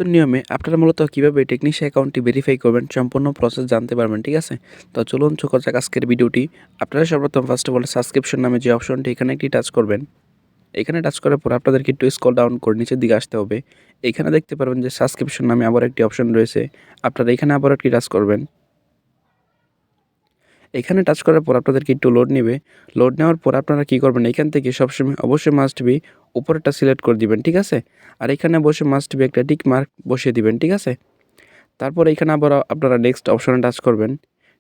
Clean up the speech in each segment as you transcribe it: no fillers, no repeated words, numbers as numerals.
নতুন নিয়মে আপনারা মূলত কীভাবে টেকনিশিয়ান অ্যাকাউন্টটি ভেরিফাই করবেন সম্পূর্ণ প্রসেস জানতে পারবেন, ঠিক আছে? তো চলুন শুরু করা যাক আজকের ভিডিওটি। আপনারা সর্বপ্রথম ফার্স্ট অফ অল সাবস্ক্রিপশন নামে যে অপশনটি এখানে একটি টাচ করবেন। এখানে টাচ করার পর আপনাদেরকে একটু স্ক্রল ডাউন করে নিচের দিকে আসতে হবে। এখানে দেখতে পারবেন যে সাবস্ক্রিপশন নামে আবার একটি অপশন রয়েছে। আপনারা এখানে আবার একটি টাচ করবেন। এখানে টাচ করার পর আপনাদেরকে একটু লোড নেবে। লোড নেওয়ার পর আপনারা কী করবেন, এখান থেকে সবসময় অবশ্যই মাস্ট বি উপরেরটা সিলেক্ট করে দিবেন, ঠিক আছে? আর এখানে বসে মাস্ট বি একটা টিক মার্ক বসিয়ে দিবেন, ঠিক আছে? তারপর এখানে আবার আপনারা নেক্সট অপশনে টাচ করবেন।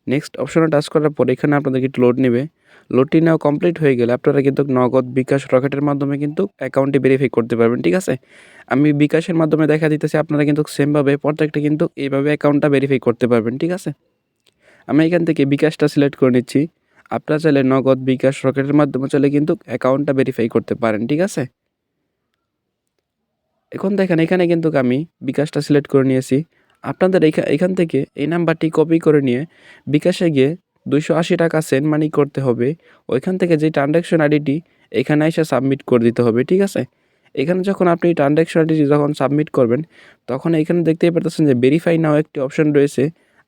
নেক্সট অপশনে টাচ করার পর এখানে আপনাদেরকে একটু লোড নেবে। লোডটি নেওয়া কমপ্লিট হয়ে গেলে আপনারা কিন্তু নগদ, বিকাশ, রকেটের মাধ্যমে কিন্তু অ্যাকাউন্টটি ভেরিফাই করতে পারবেন, ঠিক আছে? আমি বিকাশের মাধ্যমে দেখা দিতেছি, আপনারা কিন্তু সেমভাবে প্রত্যেকটা কিন্তু এইভাবে অ্যাকাউন্টটা ভেরিফাই করতে পারবেন, ঠিক আছে? আমি এখান থেকে বিকাশটা সিলেক্ট করে নিচ্ছি। আপনারা চাইলে নগদ, বিকাশ, রকেটের মাধ্যমে চাইলে কিন্তু অ্যাকাউন্টটা ভেরিফাই করতে পারেন, ঠিক আছে? এখন দেখেন এখানে কিন্তু আমি বিকাশটা সিলেক্ট করে নিয়েছি। আপনাদের এখান থেকে এই নাম্বারটি কপি করে নিয়ে বিকাশে গিয়ে 280 টাকা সেন্ড মানি করতে হবে। ওইখান থেকে যে ট্রানজ্যাকশন আইডিটি এখানে এসে সাবমিট করে দিতে হবে, ঠিক আছে? এখানে যখন আপনি ট্রানজ্যাকশন আইডিটি যখন সাবমিট করবেন, তখন এখানে দেখতেই পারতেছেন যে ভেরিফাই নাও একটি অপশন রয়েছে।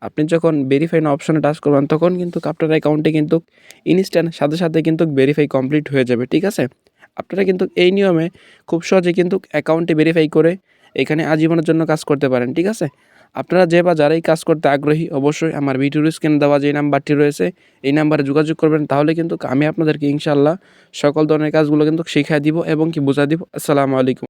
আপনি যখন ভেরিফাই নাও অপশনে টাচ করবেন, তখন কিন্তু আপনার অ্যাকাউন্টে কিন্তু ইনস্ট্যান্ট সাথে সাথে কিন্তু ভেরিফাই কমপ্লিট হয়ে যাবে, ঠিক আছে? আপনারা কিন্তু এই নিয়মে খুব সহজে কিন্তু অ্যাকাউন্টটি ভেরিফাই করে এখানে আজীবনের জন্য কাজ করতে পারেন, ঠিক আছে? আপনারা যে বা যারাই কাজ করতে আগ্রহী, অবশ্যই আমার ভিডিওর স্ক্রিনে দেওয়া যে নাম্বারটি রয়েছে এই নাম্বারে যোগাযোগ করবেন। তাহলে কিন্তু আমি আপনাদেরকে ইনশাআল্লাহ সকল ধরনের কাজগুলো কিন্তু শিখিয়ে দিব এবং বুঝিয়ে দিব। আসসালামু আলাইকুম।